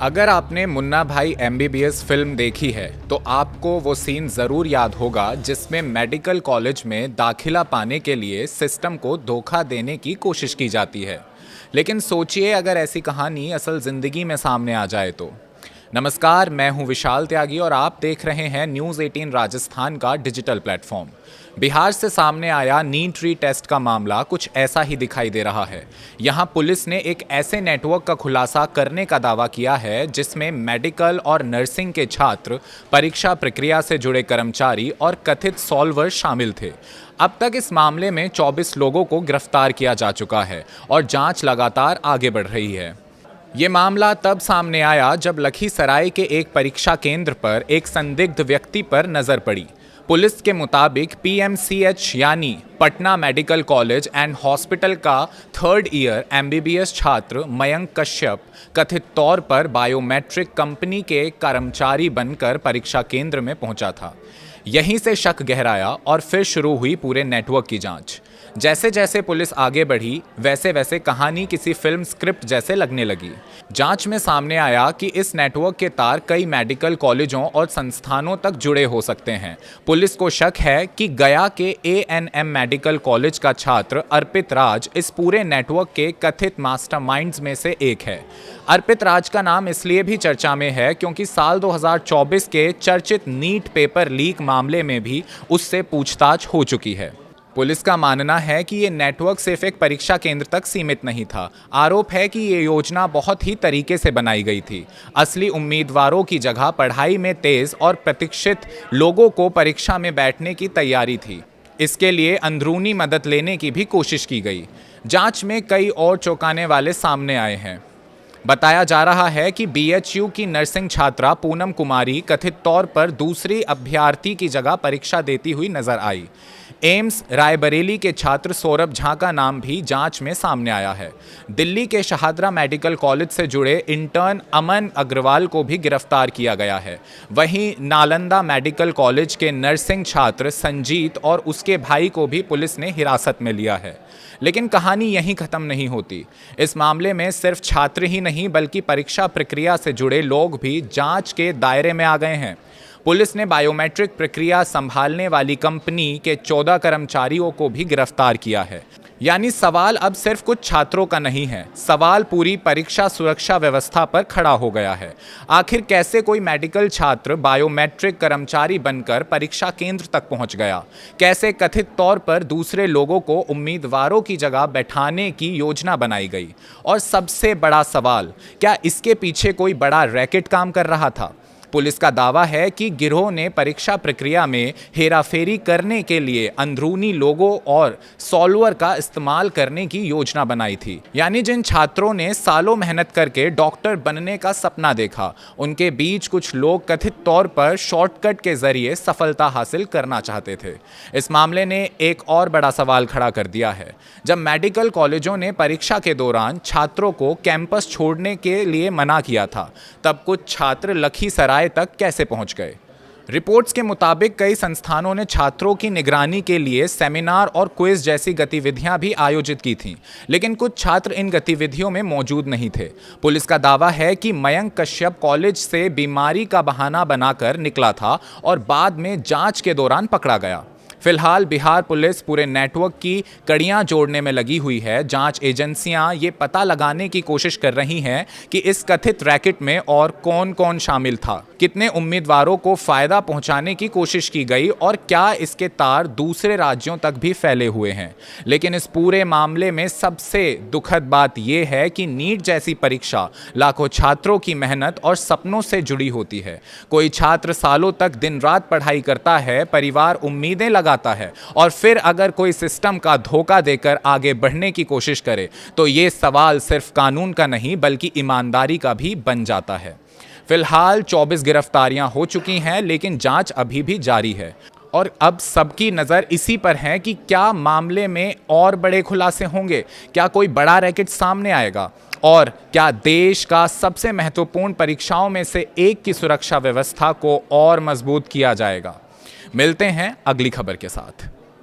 अगर आपने मुन्ना भाई एमबीबीएस फिल्म देखी है तो आपको वो सीन ज़रूर याद होगा जिसमें मेडिकल कॉलेज में दाखिला पाने के लिए सिस्टम को धोखा देने की कोशिश की जाती है। लेकिन सोचिए अगर ऐसी कहानी असल ज़िंदगी में सामने आ जाए तो। नमस्कार, मैं हूं विशाल त्यागी और आप देख रहे हैं न्यूज़ 18 राजस्थान का डिजिटल प्लेटफॉर्म। बिहार से सामने आया नीट री टेस्ट का मामला कुछ ऐसा ही दिखाई दे रहा है। यहां पुलिस ने एक ऐसे नेटवर्क का खुलासा करने का दावा किया है जिसमें मेडिकल और नर्सिंग के छात्र, परीक्षा प्रक्रिया से जुड़े कर्मचारी और कथित सॉल्वर शामिल थे। अब तक इस मामले में 24 लोगों को गिरफ्तार किया जा चुका है और जांच लगातार आगे बढ़ रही है। ये मामला तब सामने आया जब लखीसराय के एक परीक्षा केंद्र पर एक संदिग्ध व्यक्ति पर नजर पड़ी। पुलिस के मुताबिक पीएमसीएच यानी Patna medical college and hospital का थर्ड ईयर एमबीबीएस छात्र मयंक कश्यप कथित तौर पर बायोमेट्रिक कंपनी के कर्मचारी बनकर परीक्षा केंद्र में पहुंचा था। यहीं से शक गहराया और फिर शुरू हुई पूरे नेटवर्क की जांच। जैसे जैसे पुलिस आगे बढ़ी वैसे वैसे कहानी किसी फिल्म स्क्रिप्ट जैसे लगने लगी। जांच में सामने आया कि इस नेटवर्क के तार कई मेडिकल कॉलेजों और संस्थानों तक जुड़े हो सकते हैं। पुलिस को शक है कि गया के एएनएम मेडिकल कॉलेज का छात्र अर्पित राज इस पूरे नेटवर्क के कथित मास्टरमाइंड्स में से एक है। अर्पित राज का नाम इसलिए भी चर्चा में है क्योंकि साल 2024 के चर्चित नीट पेपर लीक मामले में भी उससे पूछताछ हो चुकी है। पुलिस का मानना है कि ये नेटवर्क सिर्फ एक परीक्षा केंद्र तक सीमित नहीं था। आरोप है कि ये योजना बहुत ही तरीके से बनाई गई थी। असली उम्मीदवारों की जगह पढ़ाई में तेज और प्रशिक्षित लोगों को परीक्षा में बैठने की तैयारी थी। इसके लिए अंदरूनी मदद लेने की भी कोशिश की गई। जांच में कई और चौंकाने वाले सामने आए हैं। बताया जा रहा है कि बीएचयू की नर्सिंग छात्रा पूनम कुमारी कथित तौर पर दूसरी अभ्यर्थी की जगह परीक्षा देती हुई नजर आई। एम्स रायबरेली के छात्र सौरभ झा का नाम भी जांच में सामने आया है। दिल्ली के शहादरा मेडिकल कॉलेज से जुड़े इंटर्न अमन अग्रवाल को भी गिरफ्तार किया गया है। वहीं नालंदा मेडिकल कॉलेज के नर्सिंग छात्र संजीत और उसके भाई को भी पुलिस ने हिरासत में लिया है। लेकिन कहानी यहीं खत्म नहीं होती। इस मामले में सिर्फ छात्र ही नहीं बल्कि परीक्षा प्रक्रिया से जुड़े लोग भी जांच के दायरे में आ गए हैं। पुलिस ने बायोमेट्रिक प्रक्रिया संभालने वाली कंपनी के 14 कर्मचारियों को भी गिरफ्तार किया है। यानी सवाल अब सिर्फ कुछ छात्रों का नहीं है, सवाल पूरी परीक्षा सुरक्षा व्यवस्था पर खड़ा हो गया है। आखिर कैसे कोई मेडिकल छात्र बायोमेट्रिक कर्मचारी बनकर परीक्षा केंद्र तक पहुंच गया? कैसे कथित तौर पर दूसरे लोगों को उम्मीदवारों की जगह बैठाने की योजना बनाई गई? और सबसे बड़ा सवाल, क्या इसके पीछे कोई बड़ा रैकेट काम कर रहा था? पुलिस का दावा है कि गिरोह ने परीक्षा प्रक्रिया में हेराफेरी करने के लिए अंदरूनी लोगों और सॉल्वर का इस्तेमाल करने की योजना बनाई थी। यानी जिन छात्रों ने सालों मेहनत करके डॉक्टर बनने का सपना देखा, उनके बीच कुछ लोग कथित तौर पर शॉर्टकट के जरिए सफलता हासिल करना चाहते थे। इस मामले ने एक और बड़ा सवाल खड़ा कर दिया है। जब मेडिकल कॉलेजों ने परीक्षा के दौरान छात्रों को कैंपस छोड़ने के लिए मना किया था, तब कुछ छात्र लखीसराय तक कैसे पहुंच गए? रिपोर्ट्स के मुताबिक कई संस्थानों ने छात्रों की निगरानी के लिए सेमिनार और क्विज जैसी गतिविधियां भी आयोजित की थीं, लेकिन कुछ छात्र इन गतिविधियों में मौजूद नहीं थे। पुलिस का दावा है कि मयंक कश्यप कॉलेज से बीमारी का बहाना बनाकर निकला था और बाद में जांच के दौरान पकड़ा गया। फिलहाल बिहार पुलिस पूरे नेटवर्क की कड़ियां जोड़ने में लगी हुई है। जांच एजेंसियां ये पता लगाने की कोशिश कर रही हैं कि इस कथित रैकेट में और कौन कौन शामिल था, कितने उम्मीदवारों को फायदा पहुंचाने की कोशिश की गई और क्या इसके तार दूसरे राज्यों तक भी फैले हुए हैं। लेकिन इस पूरे मामले में सबसे दुखद बात यह है कि नीट जैसी परीक्षा लाखों छात्रों की मेहनत और सपनों से जुड़ी होती है। कोई छात्र सालों तक दिन रात पढ़ाई करता है, परिवार उम्मीदें लगाता है और फिर अगर कोई सिस्टम का धोखा देकर आगे बढ़ने की कोशिश करे तो ये सवाल सिर्फ कानून का नहीं बल्कि ईमानदारी का भी बन जाता है। फिलहाल 24 गिरफ्तारियां हो चुकी हैं, लेकिन जांच अभी भी जारी है और अब सबकी नज़र इसी पर है कि क्या मामले में और बड़े खुलासे होंगे, क्या कोई बड़ा रैकेट सामने आएगा और क्या देश का सबसे महत्वपूर्ण परीक्षाओं में से एक की सुरक्षा व्यवस्था को और मजबूत किया जाएगा। मिलते हैं अगली खबर के साथ।